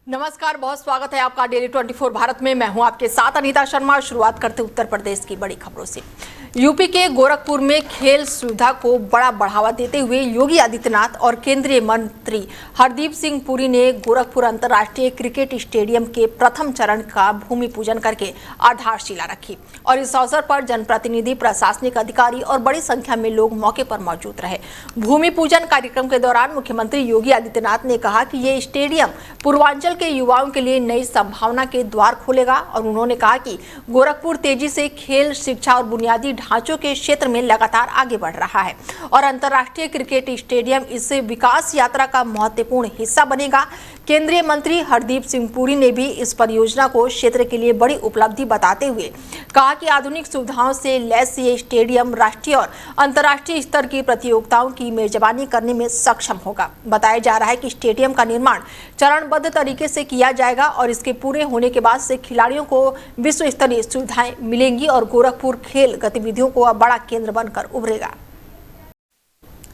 नमस्कार, बहुत स्वागत है आपका डेली 24 भारत में। मैं हूं आपके साथ अनीता शर्मा। शुरुआत करते उत्तर प्रदेश की बड़ी खबरों से। यूपी के गोरखपुर में खेल सुविधा को बड़ा बढ़ावा देते हुए योगी आदित्यनाथ और केंद्रीय मंत्री हरदीप सिंह पुरी ने गोरखपुर अंतर्राष्ट्रीय क्रिकेट स्टेडियम के प्रथम चरण का भूमि पूजन करके आधारशिला रखी और इस अवसर पर जनप्रतिनिधि, प्रशासनिक अधिकारी और बड़ी संख्या में लोग मौके पर मौजूद रहे। भूमि पूजन कार्यक्रम के दौरान मुख्यमंत्री योगी आदित्यनाथ ने कहा कि ये स्टेडियम पूर्वांचल के युवाओं के लिए नई संभावना के द्वार खोलेगा और उन्होंने कहा कि गोरखपुर तेजी से खेल, शिक्षा और बुनियादी ढांचों के क्षेत्र में लगातार आगे बढ़ रहा है और अंतर्राष्ट्रीय क्रिकेट स्टेडियम इस विकास यात्रा का महत्वपूर्ण हिस्सा बनेगा। केंद्रीय मंत्री हरदीप सिंह पुरी ने भी इस परियोजना को क्षेत्र के लिए बड़ी उपलब्धि बताते हुए कहा कि आधुनिक सुविधाओं से लैस ये स्टेडियम राष्ट्रीय और अंतर्राष्ट्रीय स्तर की प्रतियोगिताओं की मेजबानी करने में सक्षम होगा। बताया जा रहा है कि स्टेडियम का निर्माण चरणबद्ध तरीके से किया जाएगा और इसके पूरे होने के बाद से खिलाड़ियों को विश्व स्तरीय सुविधाएं मिलेंगी और गोरखपुर खेल गतिविधियों को अब बड़ा केंद्र बनकर उभरेगा।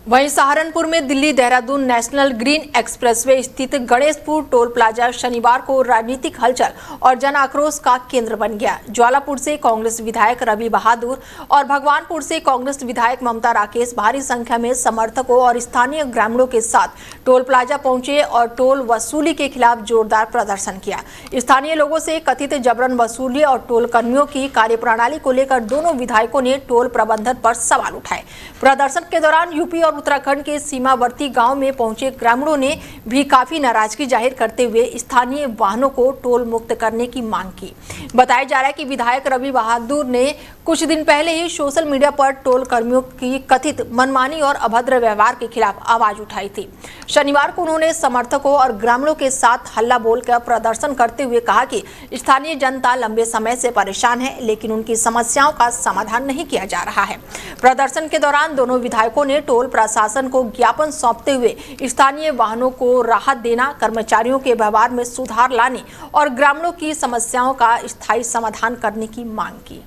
वहीं सहारनपुर में Delhi Dehradun national green expressway स्थित गणेशपुर टोल प्लाजा शनिवार को राजनीतिक हलचल और जन आक्रोश का केंद्र बन गया। ज्वालापुर से कांग्रेस विधायक रवि बहादुर और भगवानपुर से कांग्रेस विधायक ममता राकेश भारी संख्या में समर्थकों और स्थानीय ग्रामीणों के साथ टोल प्लाजा पहुंचे और टोल वसूली के खिलाफ जोरदार प्रदर्शन किया। स्थानीय लोगों से कथित जबरन वसूली और टोल कर्मियों की कार्यप्रणाली को लेकर दोनों विधायकों ने टोल प्रबंधन पर सवाल उठाए। प्रदर्शन के दौरान यूपी और उत्तराखंड के सीमावर्ती गांव में पहुंचे ग्रामीणों ने भी काफी नाराजगी जाहिर करते हुए स्थानीय वाहनों को टोल मुक्त करने की मांग की। बताया जा रहा है कि विधायक रवि बहादुर ने कुछ दिन पहले ही सोशल मीडिया पर टोल कर्मियों की कथित मनमानी और अभद्र व्यवहार के खिलाफ आवाज उठाई थी। शनिवार को उन्होंने समर्थकों और ग्रामीणों के साथ हल्ला बोलकर प्रदर्शन करते हुए कहा कि स्थानीय जनता लंबे समय से परेशान है, लेकिन उनकी समस्याओं का समाधान नहीं किया जा रहा है। प्रदर्शन के दौरान दोनों विधायकों ने टोल प्रशासन को ज्ञापन सौंपते हुए स्थानीय वाहनों को राहत देना, कर्मचारियों के व्यवहार में सुधार लाने और ग्रामीणों की समस्याओं का स्थायी समाधान करने की मांग की।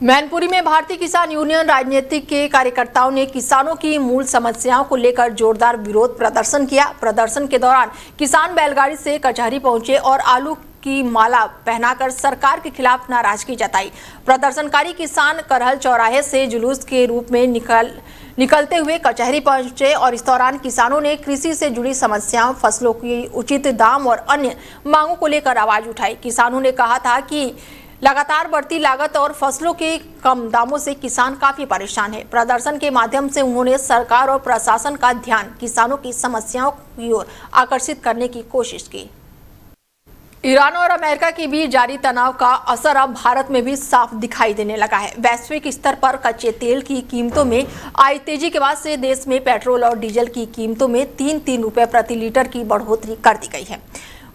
मैनपुरी में भारतीय किसान यूनियन राजनीतिक के कार्यकर्ताओं ने किसानों की मूल समस्याओं को लेकर जोरदार विरोध प्रदर्शन किया। प्रदर्शन के दौरान किसान बैलगाड़ी से कचहरी पहुंचे और आलू की माला पहनाकर सरकार के खिलाफ नाराजगी जताई। प्रदर्शनकारी किसान करहल चौराहे से जुलूस के रूप में निकलते हुए कचहरी पहुंचे और इस दौरान किसानों ने कृषि से जुड़ी समस्याओं, फसलों की उचित दाम और अन्य मांगों को लेकर आवाज उठाई। किसानों ने कहा था कि लगातार बढ़ती लागत और फसलों के कम दामों से किसान काफी परेशान है। प्रदर्शन के माध्यम से उन्होंने सरकार और प्रशासन का ध्यान किसानों की समस्याओं की ओर आकर्षित करने की कोशिश की। ईरान और अमेरिका के बीच जारी तनाव का असर अब भारत में भी साफ दिखाई देने लगा है। वैश्विक स्तर पर कच्चे तेल की कीमतों में आई तेजी के बाद से देश में पेट्रोल और डीजल की कीमतों में 3-3 रुपए प्रति लीटर की बढ़ोतरी कर दी गई है।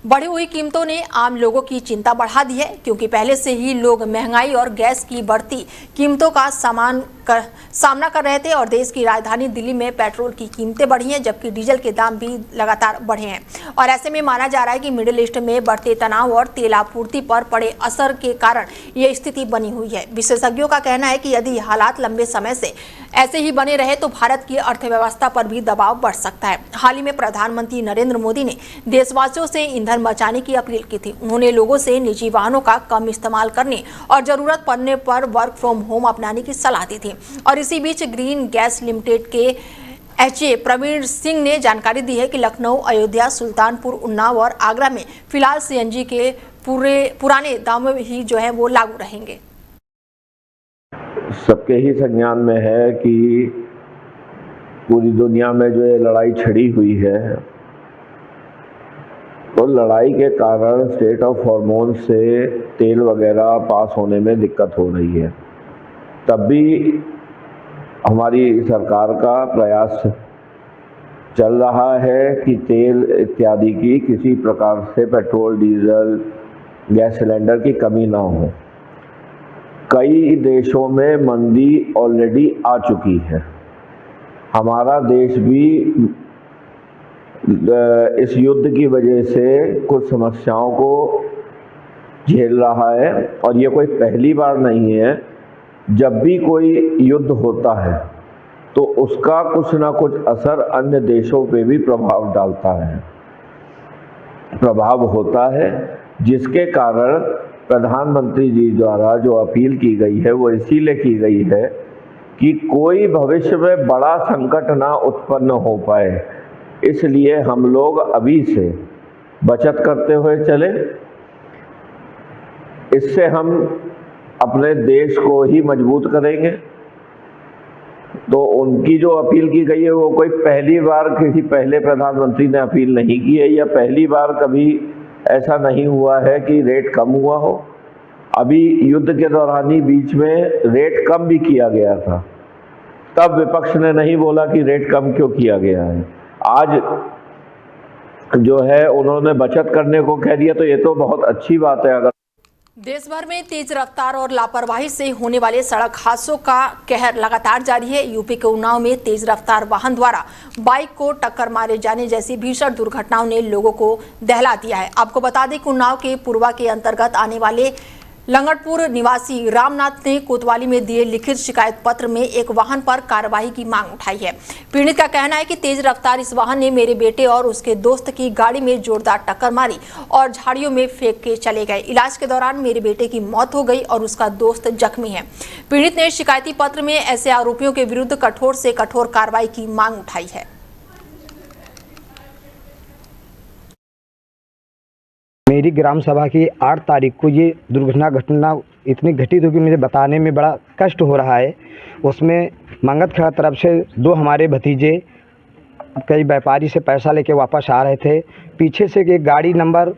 बढ़ी हुई कीमतों ने आम लोगों की चिंता बढ़ा दी है, क्योंकि पहले से ही लोग महंगाई और गैस की बढ़ती कीमतों का सामना कर रहे थे और देश की राजधानी दिल्ली में पेट्रोल की कीमतें बढ़ी हैं, जबकि डीजल के दाम भी लगातार बढ़े हैं। और ऐसे में माना जा रहा है कि मिडिल ईस्ट में बढ़ते तनाव और तेल आपूर्ति पर पड़े असर के कारण ये स्थिति बनी हुई है। विशेषज्ञों का कहना है कि यदि हालात लंबे समय से ऐसे ही बने रहे तो भारत की अर्थव्यवस्था पर भी दबाव बढ़ सकता है। हाल ही में प्रधानमंत्री नरेंद्र मोदी ने देशवासियों से ईंधन बचाने की अपील की थी। उन्होंने लोगों से निजी वाहनों का कम इस्तेमाल करने और जरूरत पड़ने पर वर्क फ्रॉम होम अपनाने की सलाह दी थी। और इसी बीच ग्रीन गैस लिमिटेड के एचए प्रवीण सिंह ने जानकारी दी है कि लखनऊ, अयोध्या, सुल्तानपुर, उन्नाव और आगरा में फिलहाल सीएनजी के पुराने दामों ही जो है वो लागू रहेंगे। सबके ही संज्ञान में है कि पूरी दुनिया में जो ये लड़ाई छिड़ी हुई है, तो लड़ाई के कारण स्टेट ऑफ हॉर्मोन से तेल वगैरह पास होने में दिक्कत हो रही है। तब भी हमारी सरकार का प्रयास चल रहा है कि तेल इत्यादि की किसी प्रकार से पेट्रोल, डीजल, गैस सिलेंडर की कमी ना हो। कई देशों में मंदी ऑलरेडी आ चुकी है। हमारा देश भी इस युद्ध की वजह से कुछ समस्याओं को झेल रहा है और ये कोई पहली बार नहीं है। जब भी कोई युद्ध होता है तो उसका कुछ ना कुछ असर अन्य देशों पे भी प्रभाव डालता है। प्रभाव होता है, जिसके कारण प्रधानमंत्री जी द्वारा जो अपील की गई है वो इसीलिए की गई है कि कोई भविष्य में बड़ा संकट ना उत्पन्न हो पाए, इसलिए हम लोग अभी से बचत करते हुए चले। इससे हम अपने देश को ही मजबूत करेंगे। तो उनकी जो अपील की गई है वो कोई पहली बार किसी पहले प्रधानमंत्री ने अपील नहीं की है, या पहली बार कभी ऐसा नहीं हुआ है कि रेट कम हुआ हो। अभी युद्ध के दौरान ही बीच में रेट कम भी किया गया था, तब विपक्ष ने नहीं बोला कि रेट कम क्यों किया गया है। आज जो है उन्होंने बचत करने को कह दिया, तो ये तो बहुत अच्छी बात है। अगर देश भर में तेज रफ्तार और लापरवाही से होने वाले सड़क हादसों का कहर लगातार जारी है। यूपी के उन्नाव में तेज रफ्तार वाहन द्वारा बाइक को टक्कर मारे जाने जैसी भीषण दुर्घटनाओं ने लोगों को दहला दिया है। आपको बता दें कि उन्नाव के पूर्वा के अंतर्गत आने वाले लंगड़पुर निवासी रामनाथ ने कोतवाली में दिए लिखित शिकायत पत्र में एक वाहन पर कार्रवाई की मांग उठाई है। पीड़ित का कहना है कि तेज रफ्तार इस वाहन ने मेरे बेटे और उसके दोस्त की गाड़ी में जोरदार टक्कर मारी और झाड़ियों में फेंक के चले गए। इलाज के दौरान मेरे बेटे की मौत हो गई और उसका दोस्त जख्मी है। पीड़ित ने शिकायती पत्र में ऐसे आरोपियों के विरुद्ध कठोर से कठोर कार्रवाई की मांग उठाई है। मेरी ग्राम सभा की 8 तारीख को ये घटना इतनी घटित होगी, मुझे बताने में बड़ा कष्ट हो रहा है। उसमें मंगत खड़ा तरफ से 2 हमारे भतीजे कई व्यापारी से पैसा लेके वापस आ रहे थे। पीछे से एक गाड़ी नंबर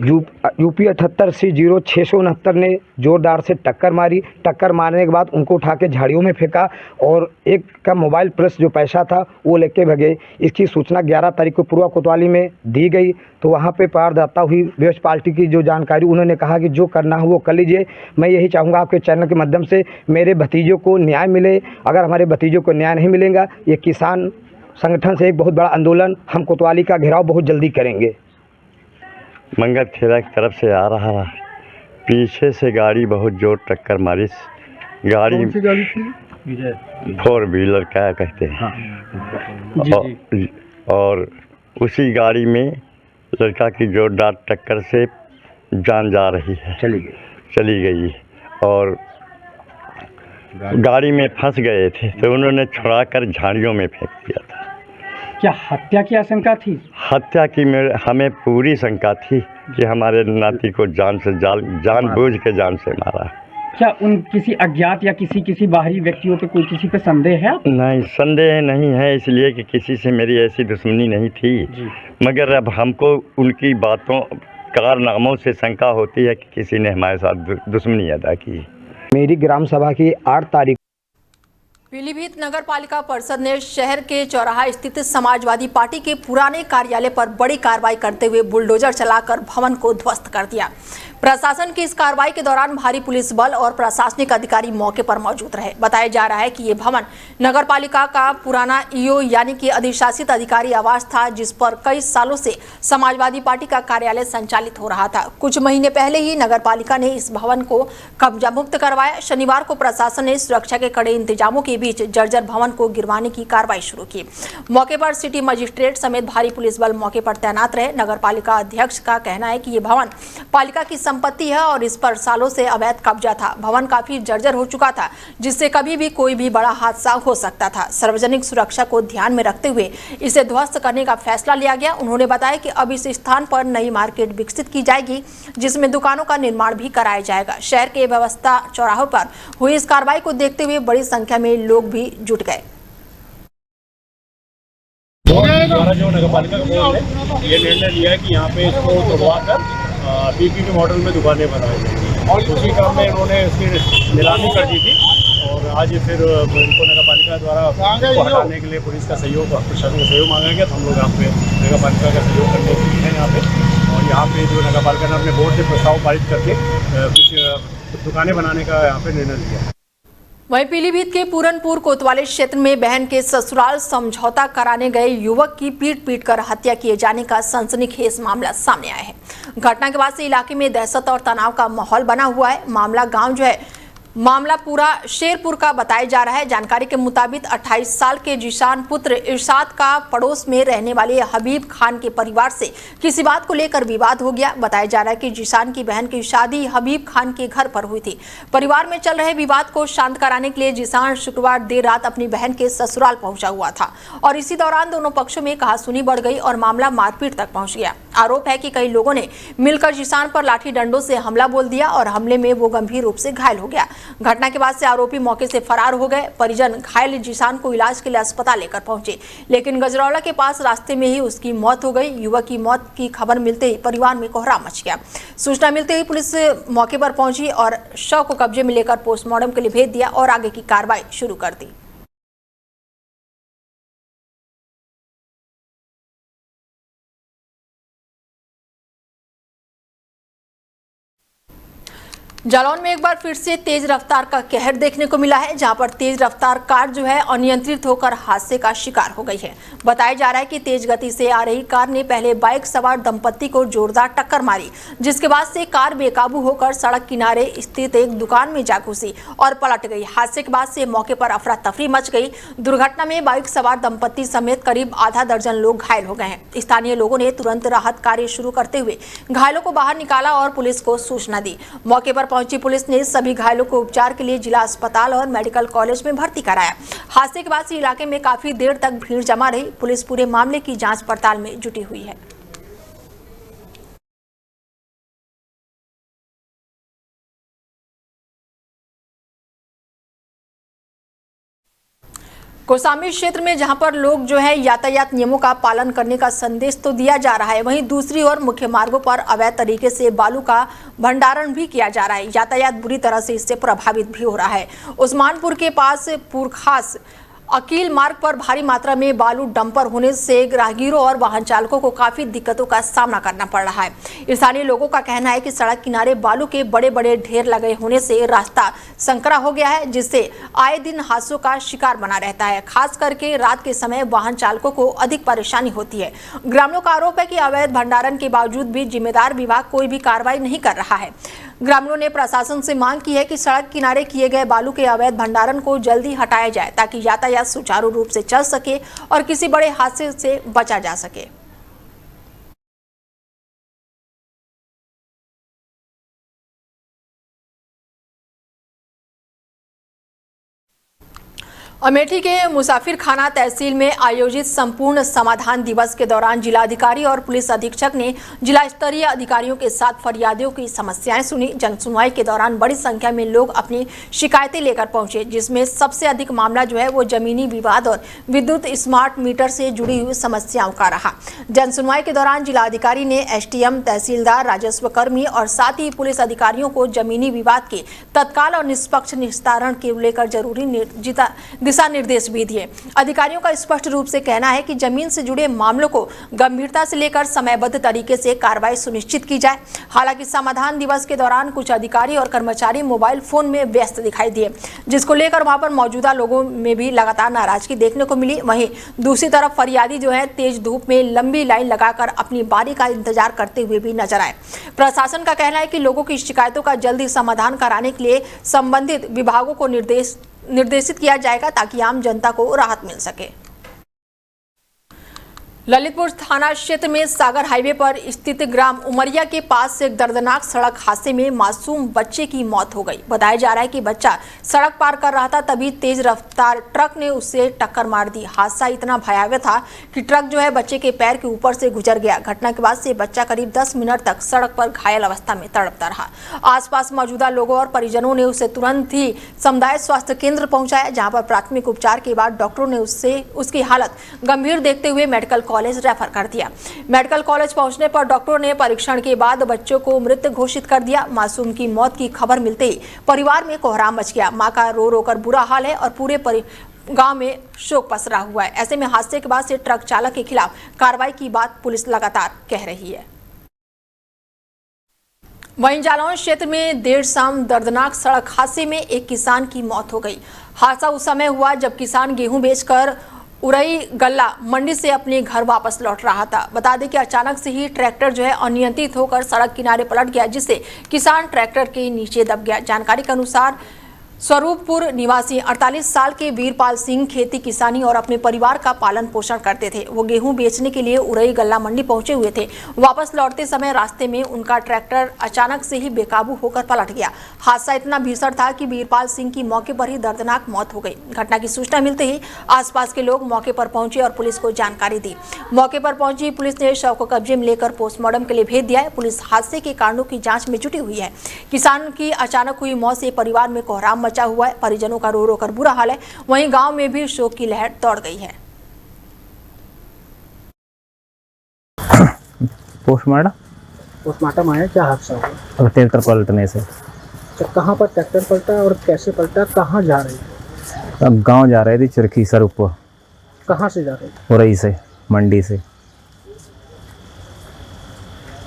यूपी 78C0669 ने जोरदार से टक्कर मारी। टक्कर मारने के बाद उनको उठा के झाड़ियों में फेंका और एक का मोबाइल प्लस जो पैसा था वो लेके भगे। इसकी सूचना 11 तारीख को पूर्वा कोतवाली में दी गई, तो वहाँ पे पारदाता हुई म्युनिसिपालिटी की जो जानकारी, उन्होंने कहा कि जो करना हो वो कर लीजिए। मैं यही चाहूँगा आपके चैनल के माध्यम से मेरे भतीजों को न्याय मिले। अगर हमारे भतीजों को न्याय नहीं मिलेगा, ये किसान संगठन से एक बहुत बड़ा आंदोलन हम कोतवाली का घेराव बहुत जल्दी करेंगे। मंगत खेड़ा की तरफ से आ रहा है, पीछे से गाड़ी बहुत जोर टक्कर मारी। गाड़ी 4 व्हीलर क्या कहते हैं। हाँ। और उसी गाड़ी में लड़का की जोरदार टक्कर से जान जा रही है, चली गई और गाड़ी में फंस गए थे, तो उन्होंने छुड़ाकर झाड़ियों में फेंक दिया था। क्या हत्या की आशंका थी? हत्या की हमें पूरी शंका थी कि हमारे नाती को जानबूझ के जान से मारा। क्या उन किसी अज्ञात या किसी बाहरी व्यक्तियों पे कोई किसी पे संदेह है? नहीं, संदेह नहीं है, इसलिए कि किसी से मेरी ऐसी दुश्मनी नहीं थी। मगर अब हमको उनकी बातों कारनामों से शंका होती है कि किसी ने हमारे साथ दुश्मनी अदा की। मेरी ग्राम सभा की 8 तारीख पीलीभीत नगर पालिका परिषद ने शहर के चौराहा स्थित समाजवादी पार्टी के पुराने कार्यालय पर बड़ी कार्रवाई करते हुए बुलडोजर चलाकर भवन को ध्वस्त कर दिया। प्रशासन की इस कार्रवाई के दौरान भारी पुलिस बल और प्रशासनिक अधिकारी मौके पर मौजूद रहे। बताया जा रहा है कि ये भवन नगर पालिका का पुराना ईओ यानी कि अधिशासित अधिकारी आवास था, जिस पर कई सालों से समाजवादी पार्टी का कार्यालय संचालित हो रहा था। कुछ महीने पहले ही नगर पालिका ने इस भवन को कब्जा मुक्त करवाया। शनिवार को प्रशासन ने सुरक्षा के कड़े इंतजामों के बीच जर्जर भवन को गिरवाने की कार्रवाई शुरू की। मौके पर सिटी मजिस्ट्रेट समेत भारी पुलिस बल मौके पर तैनात रहे। नगर पालिका अध्यक्ष का कहना है कि ये भवन पालिका की संपत्ति है और इस पर सालों से अवैध कब्जा था। भवन काफी जर्जर हो चुका था, जिससे कभी भी कोई भी बड़ा हादसा हो सकता था। सार्वजनिक सुरक्षा को ध्यान में रखते हुए इसे ध्वस्त करने का फैसला लिया गया। उन्होंने बताया कि अब इस स्थान पर नई मार्केट विकसित की जाएगी, जिसमें दुकानों का निर्माण भी कराया जाएगा। शहर के व्यवस्था चौराहों पर हुई इस कार्रवाई को देखते हुए बड़ी संख्या में लोग भी जुट गए। हमारा जो नगर पालिका का बोर्ड है ये निर्णय लिया है कि यहाँ पे इसको तोड़वा कर पीपीपी मॉडल में दुकानें बनाई जाएंगी और उसी क्रम में उन्होंने इसकी नीलामी कर दी थी और आज फिर इनको नगर पालिका द्वारा हटाने के लिए पुलिस का सहयोग और प्रशासन का सहयोग मांगा गया। तो हम लोग यहाँ पे नगर पालिका का सहयोग करने के लिए हैं यहाँ पे, और यहाँ पे जो नगर पालिका ने अपने बोर्ड से प्रस्ताव पारित करके कुछ दुकानें बनाने का यहाँ पे निर्णय लिया है। वहीं पीलीभीत के पूरनपुर कोतवाली क्षेत्र में बहन के ससुराल समझौता कराने गए युवक की पीट कर हत्या किए जाने का सनसनीखेज मामला सामने आया है। घटना के बाद से इलाके में दहशत और तनाव का माहौल बना हुआ है। मामला गांव जो है मामला पूरा शेरपुर का बताया जा रहा है। जानकारी के मुताबिक 28 साल के जीशान पुत्र इरशाद का पड़ोस में रहने वाले हबीब खान के परिवार से किसी बात को लेकर विवाद हो गया। बताया जा रहा है कि जीशान की बहन की शादी हबीब खान के घर पर हुई थी। परिवार में चल रहे विवाद को शांत कराने के लिए जीशान शुक्रवार देर रात अपनी बहन के ससुराल पहुंचा हुआ था और इसी दौरान दोनों पक्षों में कहासुनी बढ़ गई और मामला मारपीट तक पहुंच गया। आरोप है कि कई लोगों ने मिलकर जीशान पर लाठी डंडों से हमला बोल दिया और हमले में वो गंभीर रूप से घायल हो गया। घटना के बाद से आरोपी मौके से फरार हो गए। परिजन घायल जीशान को इलाज के लिए अस्पताल लेकर पहुंचे, लेकिन गजरौला के पास रास्ते में ही उसकी मौत हो गई। युवक की मौत की खबर मिलते ही परिवार में कोहराम मच गया। सूचना मिलते ही पुलिस मौके पर पहुंची और शव को कब्जे में लेकर पोस्टमार्टम के लिए भेज दिया और आगे की कार्रवाई शुरू कर दी। जालौन में एक बार फिर से तेज रफ्तार का कहर देखने को मिला है, जहां पर तेज रफ्तार कार जो है अनियंत्रित होकर हादसे का शिकार हो गई है। बताया जा रहा है कि तेज गति से आ रही कार ने पहले बाइक सवार दंपत्ति को जोरदार टक्कर मारी, जिसके बाद से कार बेकाबू होकर सड़क किनारे स्थित एक दुकान में जा घुसी और पलट गई। हादसे के बाद से मौके पर अफरा तफरी मच गई। दुर्घटना में बाइक सवार दंपत्ति समेत करीब आधा दर्जन लोग घायल हो गए हैं। स्थानीय लोगों ने तुरंत राहत कार्य शुरू करते हुए घायलों को बाहर निकाला और पुलिस को सूचना दी। मौके पर पहुंची पुलिस ने सभी घायलों को उपचार के लिए जिला अस्पताल और मेडिकल कॉलेज में भर्ती कराया। हादसे के बाद से इलाके में काफी देर तक भीड़ जमा रही। पुलिस पूरे मामले की जांच पड़ताल में जुटी हुई है। कौशाम्बी क्षेत्र में जहां पर लोग जो है यातायात नियमों का पालन करने का संदेश तो दिया जा रहा है, वहीं दूसरी ओर मुख्य मार्गों पर अवैध तरीके से बालू का भंडारण भी किया जा रहा है। यातायात बुरी तरह से इससे प्रभावित भी हो रहा है। उस्मानपुर के पास पुरखास अकील मार्ग पर भारी मात्रा में बालू डंपर होने से राहगीरों और वाहन चालकों को काफी दिक्कतों का सामना करना पड़ रहा है। स्थानीय लोगों का कहना है कि सड़क किनारे बालू के बड़े बड़े ढेर लगे होने से रास्ता संकरा हो गया है, जिससे आए दिन हादसों का शिकार बना रहता है। खास करके रात के समय वाहन चालकों को अधिक परेशानी होती है। ग्रामीणों का आरोप है कि अवैध भंडारण के बावजूद भी जिम्मेदार विभाग कोई भी कार्रवाई नहीं कर रहा है। ग्रामीणों ने प्रशासन से मांग की है कि सड़क किनारे किए गए बालू के अवैध भंडारण को जल्दी हटाया जाए, ताकि यातायात सुचारू रूप से चल सके और किसी बड़े हादसे से बचा जा सके। अमेठी के मुसाफिर खाना तहसील में आयोजित संपूर्ण समाधान दिवस के दौरान जिलाधिकारी और पुलिस अधीक्षक ने जिला स्तरीय अधिकारियों के साथ फरियादियों की समस्याएं सुनी। जनसुनवाई के दौरान बड़ी संख्या में लोग अपनी शिकायतें लेकर पहुंचे, जिसमें सबसे अधिक मामला जो है वो जमीनी विवाद और विद्युत स्मार्ट मीटर से जुड़ी हुई समस्याओं का रहा। जनसुनवाई के दौरान जिलाधिकारी ने एसडीएम, तहसीलदार, राजस्व कर्मी और साथ ही पुलिस अधिकारियों को जमीनी विवाद के तत्काल और निष्पक्ष निस्तारण के लेकर जरूरी दिशा निर्देश भी दिए। अधिकारियों का स्पष्ट रूप से कहना है कि जमीन से जुड़े मामलों को गंभीरता से लेकर समयबद्ध तरीके से कार्रवाई सुनिश्चित की जाए। हालांकि समाधान दिवस के दौरान कुछ अधिकारी और कर्मचारी मोबाइल फोन में व्यस्त दिखाई दिए, जिसको लेकर वहां पर मौजूदा लोगों में भी लगातार नाराजगी देखने को मिली। वहीं दूसरी तरफ फरियादी जो है तेज धूप में लंबी लाइन लगाकर अपनी बारी का इंतजार करते हुए भी नजर आए। प्रशासन का कहना है कि लोगों की शिकायतों का जल्दी समाधान कराने के लिए संबंधित विभागों को निर्देशित किया जाएगा, ताकि आम जनता को राहत मिल सके। ललितपुर थाना क्षेत्र में सागर हाईवे पर स्थित ग्राम उमरिया के पास एक दर्दनाक सड़क हादसे में मासूम बच्चे की मौत हो गई। बताया जा रहा है कि बच्चा सड़क पार कर रहा था, तभी तेज रफ्तार ट्रक ने उससे टक्कर मार दी। हादसा इतना भयावह था कि ट्रक जो है बच्चे के पैर के ऊपर से गुजर गया। घटना के बाद से बच्चा करीब 10 मिनट तक सड़क पर घायल अवस्था में तड़पता रहा। आसपास मौजूदा लोगों और परिजनों ने उसे तुरंत ही समुदाय स्वास्थ्य केंद्र पहुंचाया, जहां पर प्राथमिक उपचार के बाद डॉक्टरों ने उसकी हालत गंभीर देखते हुए मेडिकल कॉलेज रेफर कर दिया। मेडिकल कॉलेज पहुंचने पर डॉक्टरों ने परीक्षण के बाद बच्चों को मृत घोषित कर दिया। मासूम की मौत की खबर मिलते ही परिवार में कोहराम मच गया। मां का रो रो कर बुरा हाल है और पूरे गांव में शोक पसरा हुआ है। ऐसे में हादसे के बाद से ट्रक चालक के खिलाफ कार्रवाई की बात पुलिस लगातार कह रही है। वहीं जालौन क्षेत्र में देर शाम दर्दनाक सड़क हादसे में एक किसान की मौत हो गई। हादसा उस समय हुआ जब किसान गेहूं बेचकर उरई गल्ला मंडी से अपने घर वापस लौट रहा था। बता दें कि अचानक से ही ट्रैक्टर जो है अनियंत्रित होकर सड़क किनारे पलट गया, जिससे किसान ट्रैक्टर के नीचे दब गया। जानकारी के अनुसार स्वरूपपुर निवासी 48 साल के वीरपाल सिंह खेती किसानी और अपने परिवार का पालन पोषण करते थे। वो गेहूं बेचने के लिए उरई गल्ला मंडी पहुंचे हुए थे। वापस लौटते समय रास्ते में उनका ट्रैक्टर अचानक से ही बेकाबू होकर पलट गया। हादसा इतना भीषण था कि वीरपाल सिंह की मौके पर ही दर्दनाक मौत हो गई। घटना की सूचना मिलते ही आसपास के लोग मौके पर पहुंचे और पुलिस को जानकारी दी। मौके पर पहुंची पुलिस ने शव को कब्जे में लेकर पोस्टमार्टम के लिए भेज दिया है। पुलिस हादसे के कारणों की जाँच में जुटी हुई है। किसान की अचानक हुई मौत से परिवार में कोहराम मचा हुआ है। परिजनों का रो रो कर बुरा हाल है। वहीं गांव में भी शोक की लहर दौड़ गई है। पोस्टमार्टम आया, क्या हादसा हुआ? और ट्रैक्टर पलटने से। तो कहाँ पर ट्रैक्टर पलटा और कैसे पलटा, कहाँ जा रही है? अब गांव जा रहे थे चरखी स्वरूपपुर। कहाँ से जा रही है? उरई से, मंडी से।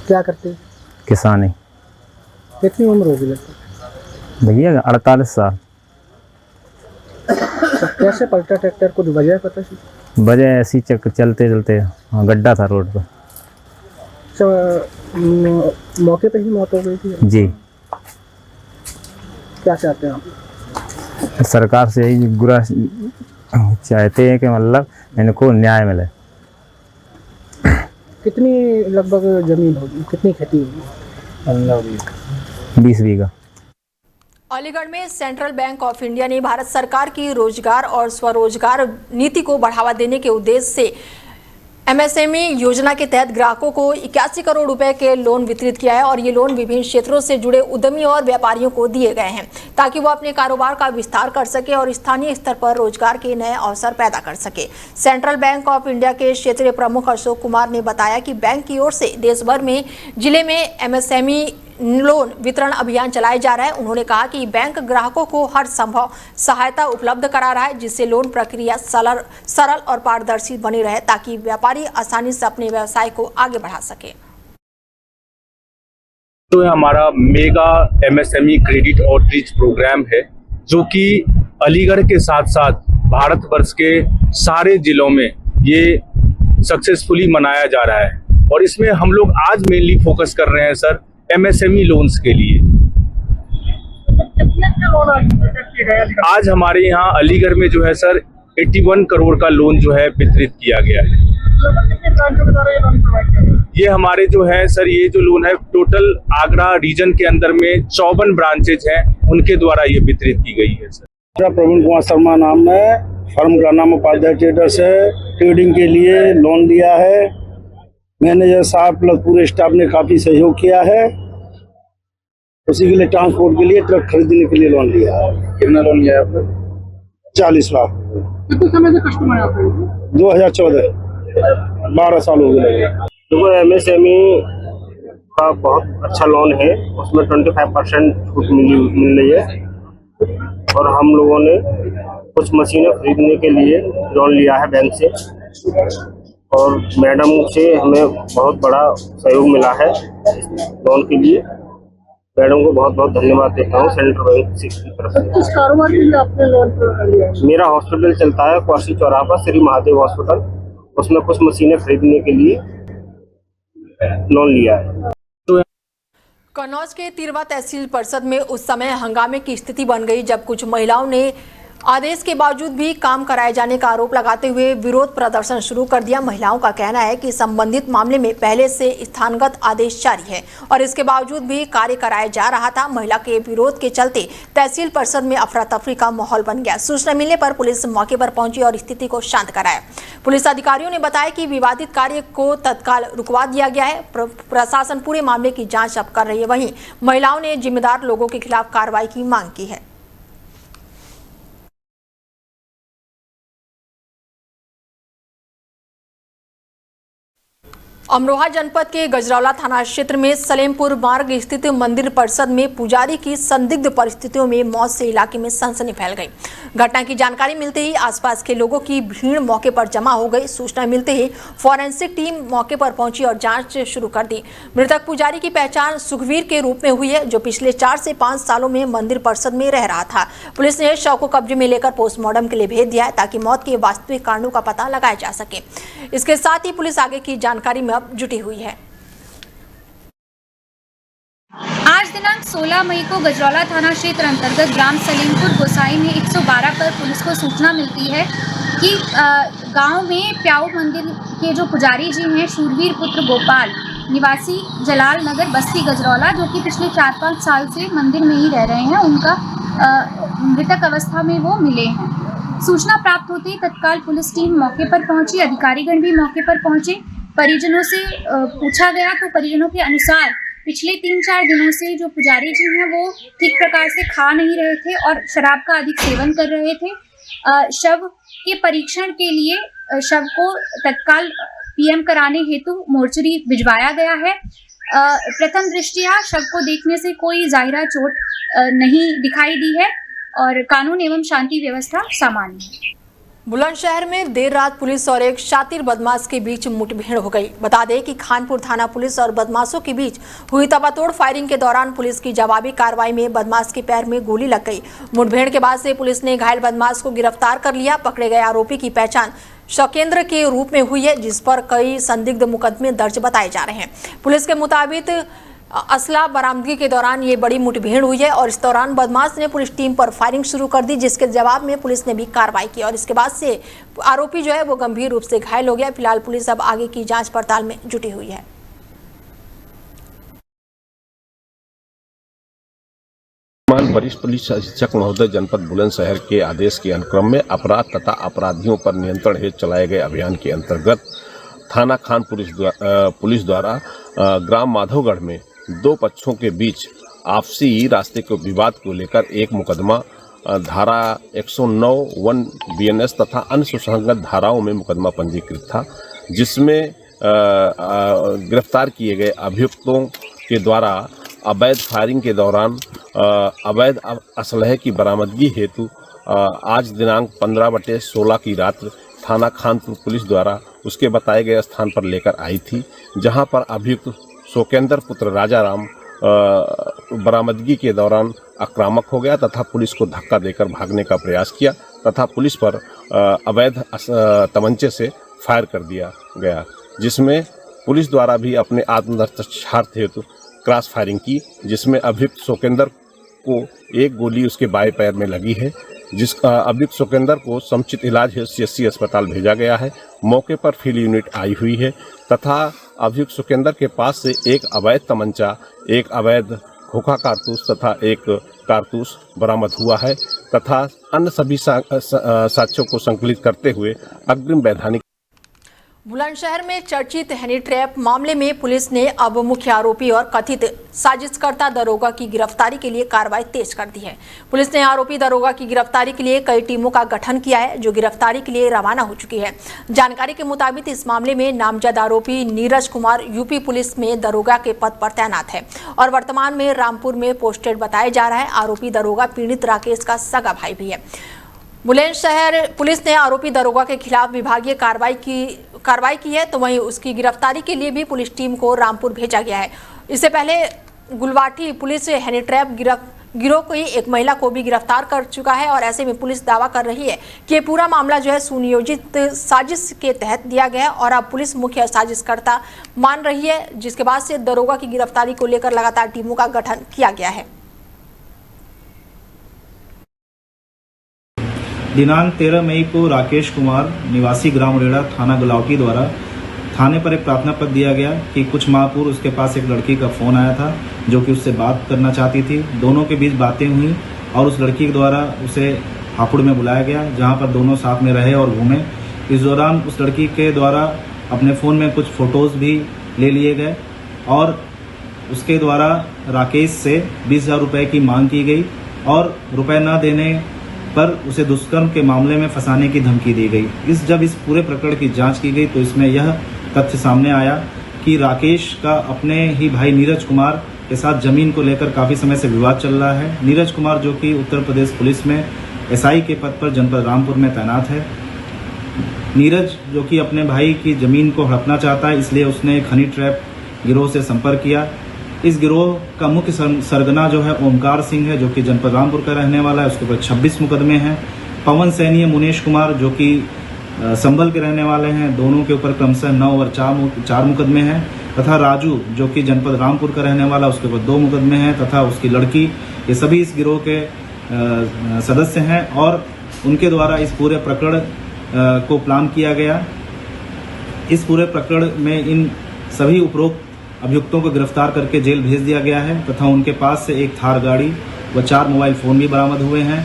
क्या करते हैं? किसानी। कितनी उम्र होगी लगती? भैया 48 साल। तो कैसे पलटा ट्रैक्टर, कुछ वजह पता चली? वजह ऐसी चलते चलते गड्ढा था रोड पर। मौके पे ही मौत हो गई थी? जी। क्या चाहते हैं आप? सरकार से यही गुरा चाहते हैं कि मतलब इनको न्याय मिले। कितनी लगभग जमीन होगी, कितनी खेती होगी? 20 बीघा। अलीगढ़ में सेंट्रल बैंक ऑफ इंडिया ने भारत सरकार की रोजगार और स्वरोजगार नीति को बढ़ावा देने के उद्देश्य से एमएसएमई योजना के तहत ग्राहकों को 81 करोड़ रुपए के लोन वितरित किया है और ये लोन विभिन्न क्षेत्रों से जुड़े उद्यमी और व्यापारियों को दिए गए हैं ताकि वो अपने कारोबार का विस्तार कर सके और स्थानीय स्तर पर रोजगार के नए अवसर पैदा कर सके। सेंट्रल बैंक ऑफ इंडिया के क्षेत्रीय प्रमुख अशोक कुमार ने बताया कि बैंक की ओर से देश भर में जिले में एमएसएमई लोन वितरण अभियान चलाया जा रहा है। उन्होंने कहा कि बैंक ग्राहकों को हर संभव सहायता उपलब्ध करा रहा है जिससे लोन प्रक्रिया सरल और पारदर्शी बनी रहे ताकि व्यापारी आसानी से अपने व्यवसाय को आगे बढ़ा सके। तो हमारा mega MSME credit outreach program है जो कि अलीगढ़ के साथ साथ भारतवर्ष के सारे जिलों में ये सक्सेसफुली मनाया जा रहा है और इसमें हम लोग आज मेनली फोकस कर रहे हैं सर एमएसएमई लोन्स के लिए। आज हमारे यहाँ अलीगढ़ में जो है सर 81 करोड़ का लोन जो है वितरित किया गया है। ये हमारे जो है सर ये जो लोन है टोटल आगरा रीजन के अंदर में 54 ब्रांचेज हैं उनके द्वारा ये वितरित की गई है सर। मेरा प्रवीण कुमार शर्मा नाम है, फर्म का नाम उपाध्याय ट्रेडर्स है। ट्रेडिंग के लिए लोन दिया है। मैनेजर साहब प्लस पूरे स्टाफ ने काफी सहयोग किया है। उसी के लिए ट्रांसपोर्ट के लिए ट्रक खरीदने के लिए लोन लिया है। कितना लोन लिया है आपने? 40 लाख। कितने समय से कस्टमर है आपके? 2014, 12 साल हो गए। देखो एमएसएमई का बहुत अच्छा लोन है, उसमें 25% छूट मिल रही है और हम लोगों ने कुछ मशीनें खरीदने के लिए लोन लिया है बैंक से और मैडम से हमें बहुत बड़ा सहयोग मिला है लोन के लिए। मैडम को बहुत बहुत धन्यवाद देता हूँ सेंट्रल बैंक की तरफ से। किस कारोबार के लिए आपने लोन लिया? मेरा हॉस्पिटल चलता है क्वासी चौराहा पर, श्री महादेव हॉस्पिटल। उसमें कुछ मशीनें खरीदने के लिए लोन लिया है। कन्नौज के तिरवा तहसील परिषद में उस समय हंगामे की स्थिति बन गई जब कुछ महिलाओं ने आदेश के बावजूद भी काम कराए जाने का आरोप लगाते हुए विरोध प्रदर्शन शुरू कर दिया। महिलाओं का कहना है कि संबंधित मामले में पहले से स्थानगत आदेश जारी है और इसके बावजूद भी कार्य कराया जा रहा था। महिला के विरोध के चलते तहसील परिषद में अफरा तफरी का माहौल बन गया। सूचना मिलने पर पुलिस मौके पर पहुंची और स्थिति को शांत कराया। पुलिस अधिकारियों ने बताया कि विवादित कार्य को तत्काल रुकवा दिया गया है। प्रशासन पूरे मामले की जाँच अब कर रही है। वहीं महिलाओं ने जिम्मेदार लोगों के खिलाफ कार्रवाई की मांग की है। अमरोहा जनपद के गजरौला थाना क्षेत्र में सलेमपुर मार्ग स्थित मंदिर परिसर में पुजारी की संदिग्ध परिस्थितियों में मौत से इलाके में सनसनी फैल गई। घटना की जानकारी मिलते ही आसपास के लोगों की भीड़ मौके पर जमा हो गई। सूचना मिलते ही फॉरेंसिक टीम मौके पर पहुंची और जांच शुरू कर दी। मृतक पुजारी की पहचान सुखवीर के रूप में हुई है जो पिछले 4 से 5 सालों में मंदिर परिसर में रह रहा था। पुलिस ने शव को कब्जे में लेकर पोस्टमार्टम के लिए भेज दिया है ताकि मौत के वास्तविक कारणों का पता लगाया जा सके। इसके साथ ही पुलिस आगे की जानकारी में अब जुटी हुई है। आज दिनांक 16 मई को गजरौला थाना क्षेत्र अंतर्गत ग्राम सलीमपुर गोसाई में 112 पर पुलिस को सूचना मिलती है कि गांव में प्याऊ मंदिर के जो पुजारी जी हैं शूरवीर पुत्र गोपाल निवासी जलाल नगर बस्ती गजरौला, जो कि पिछले 4-5 साल से मंदिर में ही रह रहे हैं, उनका मृतक अवस्था में वो मिले हैं। सूचना प्राप्त होते ही तत्काल पुलिस टीम मौके पर पहुंची, अधिकारीगण भी मौके पर पहुंचे। परिजनों से पूछा गया तो परिजनों के अनुसार पिछले 3-4 दिनों से जो पुजारी जी हैं वो ठीक प्रकार से खा नहीं रहे थे और शराब का अधिक सेवन कर रहे थे। शव के परीक्षण के लिए शव को तत्काल पीएम कराने हेतु मोर्चरी भिजवाया गया है। प्रथम दृष्टया शव को देखने से कोई जाहिरा चोट नहीं दिखाई दी है और कानून एवं शांति व्यवस्था सामान्य है। बुलंदशहर में देर रात पुलिस और एक शातिर बदमाश के बीच मुठभेड़ हो गई। बता दें कि खानपुर थाना पुलिस और बदमाशों के बीच हुई ताबड़तोड़ फायरिंग के दौरान पुलिस की जवाबी कार्रवाई में बदमाश के पैर में गोली लग गई। मुठभेड़ के बाद से पुलिस ने घायल बदमाश को गिरफ्तार कर लिया। पकड़े गए आरोपी की पहचान शौकेंद्र के रूप में हुई है, जिस पर कई संदिग्ध मुकदमे दर्ज बताए जा रहे हैं। पुलिस के मुताबिक असला बरामदगी के दौरान ये बड़ी मुठभेड़ हुई है और इस दौरान बदमाश ने पुलिस टीम पर फायरिंग शुरू कर दी, जिसके जवाब में पुलिस ने भी कार्रवाई की और इसके बाद से आरोपी जो है वो गंभीर रूप से घायल हो गया। फिलहाल पुलिस अब आगे की जांच पड़ताल में जुटी हुई है। वरिष्ठ पुलिस अधीक्षक महोदय जनपद बुलंदशहर के आदेश के अनुक्रम में अपराध तथा अपराधियों पर नियंत्रण हेतु चलाए गए अभियान के अंतर्गत थाना खान पुलिस द्वारा ग्राम माधवगढ़ में दो पक्षों के बीच आपसी रास्ते के विवाद को लेकर एक मुकदमा धारा 109(1) BNS तथा अन्य सुसंगत धाराओं में मुकदमा पंजीकृत था, जिसमें गिरफ्तार किए गए अभियुक्तों के द्वारा अवैध फायरिंग के दौरान अवैध असलहे की बरामदगी हेतु आज दिनांक 15/16 की रात थाना खानपुर पुलिस द्वारा उसके बताए गए स्थान पर लेकर आई थी, जहां पर अभियुक्त शौकेंद्र पुत्र राजाराम बरामदगी के दौरान आक्रामक हो गया तथा पुलिस को धक्का देकर भागने का प्रयास किया तथा पुलिस पर अवैध तमंचे से फायर कर दिया गया, जिसमें पुलिस द्वारा भी अपने आत्मरक्षार्थ हेतु क्रॉस फायरिंग की, जिसमें अभियुक्त शौकेंद्र को एक गोली उसके बाएं पैर में लगी है। अभियुक्त शौकेंद्र को समुचित इलाज हेतु CSC अस्पताल भेजा गया है। मौके पर फील्ड यूनिट आई हुई है तथा अभियुक्त शौकेंद्र के पास से एक अवैध तमंचा, एक अवैध खोखा कारतूस तथा एक कारतूस बरामद हुआ है तथा अन्य सभी साक्ष्यों को संकलित करते हुए अग्रिम वैधानिक। बुलंदशहर में चर्चित हनी ट्रैप मामले में पुलिस ने अब मुख्य आरोपी और कथित साजिशकर्ता दरोगा की गिरफ्तारी के लिए कार्रवाई तेज कर दी है। पुलिस ने आरोपी दरोगा की गिरफ्तारी के लिए कई टीमों का गठन किया है, जो गिरफ्तारी के लिए रवाना हो चुकी है। जानकारी के मुताबिक इस मामले में नामजद आरोपी नीरज कुमार यूपी पुलिस में दरोगा के पद पर तैनात है और वर्तमान में रामपुर में पोस्टेड बताया जा रहा है। आरोपी दरोगा पीड़ित राकेश का सगा भाई भी है। बुलंदशहर पुलिस ने आरोपी दरोगा के खिलाफ विभागीय कार्रवाई की है, तो वहीं उसकी गिरफ्तारी के लिए भी पुलिस टीम को रामपुर भेजा गया है। इससे पहले गुलवाठी पुलिस हनी ट्रैप गिरोह की एक महिला को भी गिरफ्तार कर चुका है और ऐसे में पुलिस दावा कर रही है कि ये पूरा मामला जो है सुनियोजित साजिश के तहत दिया गया और अब पुलिस मुख्य साजिशकर्ता मान रही है, जिसके बाद से दरोगा की गिरफ्तारी को लेकर लगातार टीमों का गठन किया गया है। दिनांक 13 मई को राकेश कुमार निवासी ग्राम रेड़ा थाना गुलावटी द्वारा थाने पर एक प्रार्थना पत्र दिया गया कि कुछ माह पूर्व उसके पास एक लड़की का फ़ोन आया था जो कि उससे बात करना चाहती थी। दोनों के बीच बातें हुई और उस लड़की के द्वारा उसे हापुड़ में बुलाया गया, जहां पर दोनों साथ में रहे और घूमे। इस दौरान उस लड़की के द्वारा अपने फ़ोन में कुछ फ़ोटोज़ भी ले लिए गए और उसके द्वारा राकेश से 20,000 रुपये की मांग की गई और रुपये न देने पर उसे दुष्कर्म के मामले में फंसाने की धमकी दी गई। जब इस पूरे प्रकरण की जांच की गई तो इसमें यह तथ्य सामने आया कि राकेश का अपने ही भाई नीरज कुमार के साथ जमीन को लेकर काफ़ी समय से विवाद चल रहा है। नीरज कुमार जो कि उत्तर प्रदेश पुलिस में SI के पद पर जनपद रामपुर में तैनात है। नीरज जो कि अपने भाई की जमीन को हड़पना चाहता है, इसलिए उसने एक हनी ट्रैप गिरोह से संपर्क किया। इस गिरोह का मुख्य सरगना जो है ओमकार सिंह है, जो कि जनपद रामपुर का रहने वाला है। उसके ऊपर 26 मुकदमे हैं। पवन सैनी मुनेश कुमार जो कि संभल के रहने वाले हैं, दोनों के ऊपर क्रमशः 9 और 4 मुकदमे हैं। तथा राजू जो कि जनपद रामपुर का रहने वाला, उसके ऊपर 2 मुकदमे हैं, तथा उसकी लड़की, ये सभी इस गिरोह के सदस्य हैं और उनके द्वारा इस पूरे प्रकरण को प्लान किया गया। इस पूरे प्रकरण में इन सभी उपरोक्त अभियुक्तों को गिरफ्तार करके जेल भेज दिया गया है तथा उनके पास से एक थार गाड़ी व 4 मोबाइल फोन भी बरामद हुए हैं।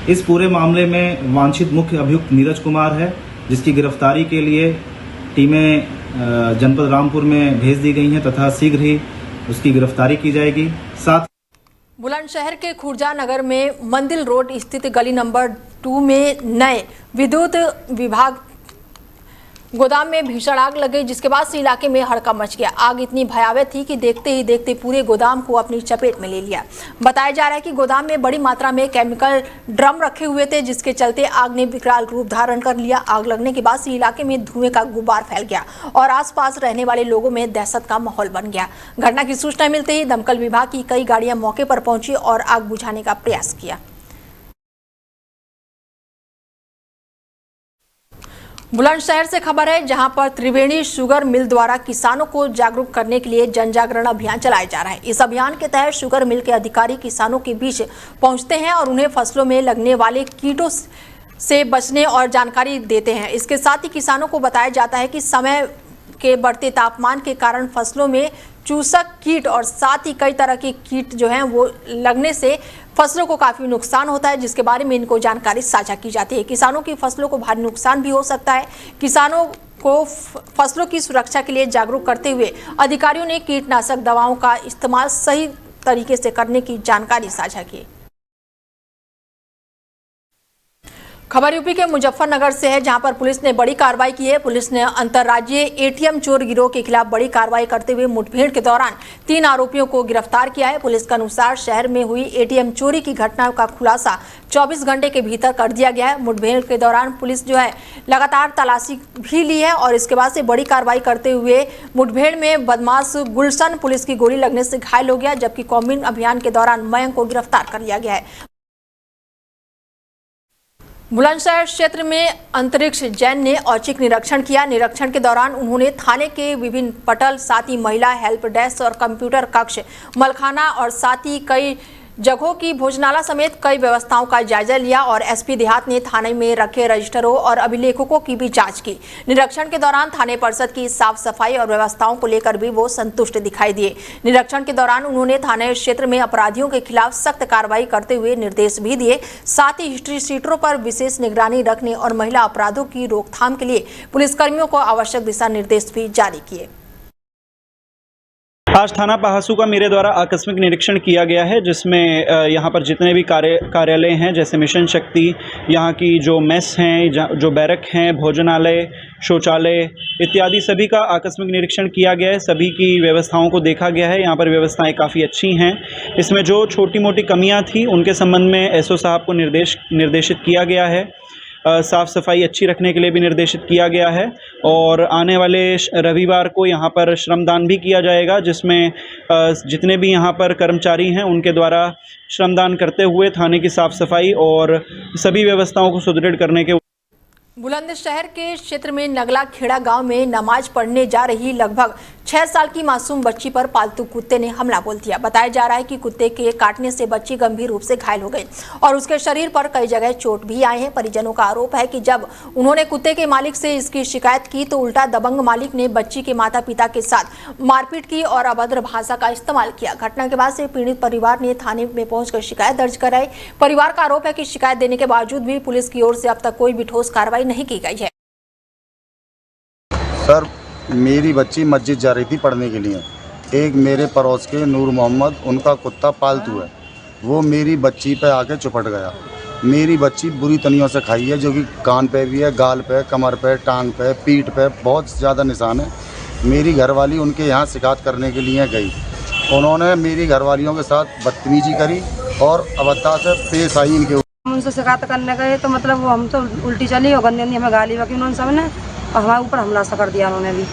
इस पूरे मामले में वांछित मुख्य अभियुक्त नीरज कुमार है, जिसकी गिरफ्तारी के लिए टीमें जनपद रामपुर में भेज दी गई हैं तथा शीघ्र ही उसकी गिरफ्तारी की जाएगी। साथ बुलंदशहर के खुर्जा नगर में मंदिल रोड स्थित गली नंबर 2 में नए विद्युत विभाग गोदाम में भीषण आग लग गई, जिसके बाद से इलाके में हड़कंप मच गया। आग इतनी भयावह थी कि देखते ही देखते पूरे गोदाम को अपनी चपेट में ले लिया। बताया जा रहा है कि गोदाम में बड़ी मात्रा में केमिकल ड्रम रखे हुए थे, जिसके चलते आग ने विकराल रूप धारण कर लिया। आग लगने के बाद से इलाके में धुएं का गुबार फैल गया और आसपास रहने वाले लोगों में दहशत का माहौल बन गया। घटना की सूचना मिलते ही दमकल विभाग की कई गाड़ियां मौके पर पहुंची और आग बुझाने का प्रयास किया। बुलंदशहर से खबर है, जहां पर त्रिवेणी शुगर मिल द्वारा किसानों को जागरूक करने के लिए जन जागरण अभियान चलाया जा रहा है। इस अभियान के तहत शुगर मिल के अधिकारी किसानों के बीच पहुंचते हैं और उन्हें फसलों में लगने वाले कीटों से बचने और जानकारी देते हैं। इसके साथ ही किसानों को बताया जाता है कि समय के बढ़ते तापमान के कारण फसलों में चूसक कीट और साथ ही कई तरह के कीट जो हैं वो लगने से फसलों को काफ़ी नुकसान होता है, जिसके बारे में इनको जानकारी साझा की जाती है। किसानों की फसलों को भारी नुकसान भी हो सकता है। किसानों को फसलों की सुरक्षा के लिए जागरूक करते हुए अधिकारियों ने कीटनाशक दवाओं का इस्तेमाल सही तरीके से करने की जानकारी साझा की। खबर यूपी के मुजफ्फरनगर से है, जहां पर पुलिस ने बड़ी कार्रवाई की है। पुलिस ने अंतर्राज्यीय एटीएम चोर गिरोह के खिलाफ बड़ी कार्रवाई करते हुए मुठभेड़ के दौरान 3 आरोपियों को गिरफ्तार किया है। पुलिस के अनुसार शहर में हुई एटीएम चोरी की घटना का खुलासा 24 घंटे के भीतर कर दिया गया है। मुठभेड़ के दौरान पुलिस जो है लगातार तलाशी भी ली है और इसके बाद से बड़ी कार्रवाई करते हुए मुठभेड़ में बदमाश गुलशन पुलिस की गोली लगने से घायल हो गया, जबकि कॉम्बिंग अभियान के दौरान मयंक को गिरफ्तार कर लिया गया है। बुलंदशहर क्षेत्र में अंतरिक्ष जैन ने औचक निरीक्षण किया। निरीक्षण के दौरान उन्होंने थाने के विभिन्न पटल, साथ ही महिला हेल्प डेस्क और कंप्यूटर कक्ष, मलखाना और साथ ही कई जगहों की भोजनाला समेत कई व्यवस्थाओं का जायजा लिया और एसपी देहात ने थाने में रखे रजिस्टरों और अभिलेखों की भी जांच की। निरीक्षण के दौरान थाने परिसर की साफ सफाई और व्यवस्थाओं को लेकर भी वो संतुष्ट दिखाई दिए। निरीक्षण के दौरान उन्होंने थाने क्षेत्र में अपराधियों के खिलाफ सख्त कार्रवाई करते हुए निर्देश भी दिए। साथ ही हिस्ट्री शीटरों पर विशेष निगरानी रखने और महिला अपराधों की रोकथाम के लिए पुलिसकर्मियों को आवश्यक दिशा निर्देश भी जारी किए। आज थाना पहासू का मेरे द्वारा आकस्मिक निरीक्षण किया गया है, जिसमें यहाँ पर जितने भी कार्यालय हैं, जैसे मिशन शक्ति, यहाँ की जो मेस हैं, जो बैरक हैं, भोजनालय, शौचालय इत्यादि सभी का आकस्मिक निरीक्षण किया गया है। सभी की व्यवस्थाओं को देखा गया है। यहाँ पर व्यवस्थाएं काफ़ी अच्छी हैं। इसमें जो छोटी मोटी कमियाँ थी उनके संबंध में एसओ साहब को निर्देशित किया गया है। साफ़ सफाई अच्छी रखने के लिए भी निर्देशित किया गया है और आने वाले रविवार को यहाँ पर श्रमदान भी किया जाएगा, जिसमें जितने भी यहाँ पर कर्मचारी हैं उनके द्वारा श्रमदान करते हुए थाने की साफ़ सफाई और सभी व्यवस्थाओं को सुदृढ़ करने के। बुलंदशहर के क्षेत्र में नगला खेड़ा गांव में नमाज पढ़ने जा रही लगभग 6 साल की मासूम बच्ची पर पालतू कुत्ते ने हमला बोल दिया। बताया जा रहा है कि कुत्ते के काटने से बच्ची गंभीर रूप से घायल हो गई और उसके शरीर पर कई जगह चोट भी आए हैं। परिजनों का आरोप है कि जब उन्होंने कुत्ते के मालिक से इसकी शिकायत की तो उल्टा दबंग मालिक ने बच्ची के माता पिता के साथ मारपीट की और अभद्र भाषा का इस्तेमाल किया। घटना के बाद से पीड़ित परिवार ने थाने में पहुंचकर शिकायत दर्ज कराई। परिवार का आरोप है कि शिकायत देने के बावजूद भी पुलिस की ओर से अब तक कोई भी ठोस कार्रवाई नहीं की गई है। सर, मेरी बच्ची मस्जिद जा रही थी पढ़ने के लिए। एक मेरे पड़ोस के नूर मोहम्मद, उनका कुत्ता पालतू है, वो मेरी बच्ची पे आके चुपट गया। मेरी बच्ची बुरी तनियों से खाई है, जो कि कान पे भी है, गाल पे, कमर पे, टांग पे, पीठ पे बहुत ज़्यादा निशान है। मेरी घरवाली उनके यहाँ शिकायत करने के लिए गई। उन्होंने मेरी घरवालियों के साथ बदतमीजी करी और अभद्रता से पेश आई इनके। उनसे शिकायत करने गए तो मतलब वो हम तो उल्टी चली और गंदी हमें गाली बकी उन्होंने सबने और हमारे ऊपर हमला सा कर दिया उन्होंने भी।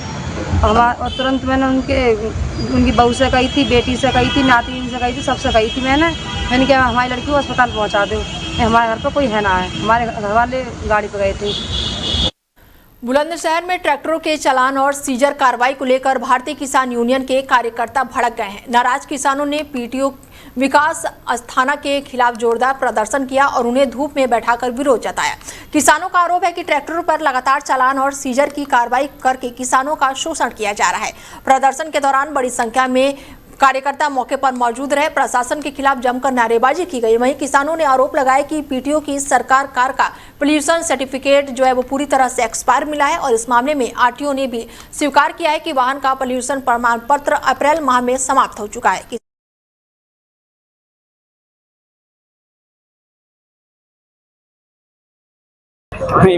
और तुरंत मैंने उनकी बहू से कही थी, बेटी से कही थी, नाती से कही थी, सबसे कही थी मैंने क्या हमारी लड़की को अस्पताल पहुंचा दो, हमारे घर पर कोई है ना है। हमारे घर वाले गाड़ी पर गए थे। बुलंदशहर में ट्रैक्टरों के चालान और सीजर कार्रवाई को लेकर भारतीय किसान यूनियन के कार्यकर्ता भड़क गए हैं। नाराज किसानों ने पीटीओ विकास अस्थाना के खिलाफ जोरदार प्रदर्शन किया और उन्हें धूप में बैठाकर विरोध जताया। किसानों का आरोप है कि ट्रैक्टरों पर लगातार चालान और सीजर की कार्रवाई करके किसानों का शोषण किया जा रहा है। प्रदर्शन के दौरान बड़ी संख्या में कार्यकर्ता मौके पर मौजूद रहे। प्रशासन के खिलाफ जमकर नारेबाजी की गई। वहीं किसानों ने आरोप लगाया कि पीटीओ की सरकार कार का पोल्यूशन सर्टिफिकेट जो है वो पूरी तरह से एक्सपायर मिला है और इस मामले में आरटीओ ने भी स्वीकार किया है कि वाहन का पोल्यूशन प्रमाण पत्र अप्रैल माह में समाप्त हो चुका है।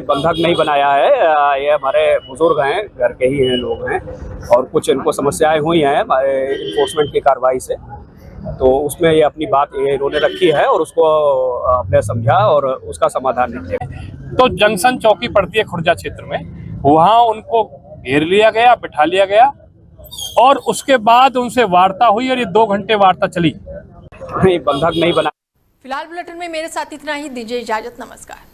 बंधक नहीं बनाया है, ये हमारे बुजुर्ग हैं, घर के ही हैं, लोग हैं और कुछ इनको समस्याएं हुई हैं इन्फोर्समेंट की कार्रवाई से, तो उसमें ये अपनी बात इन्होंने रखी है और उसको हमने समझा और उसका समाधान निकले। तो जंक्शन चौकी पड़ती है खुर्जा क्षेत्र में, वहाँ उनको घेर लिया गया, बिठा लिया गया और उसके बाद उनसे वार्ता हुई और ये 2 घंटे वार्ता चली। बंधक नहीं बना। फिलहाल बुलेटिन में मेरे साथ इतना ही। दीजिए इजाजत। नमस्कार।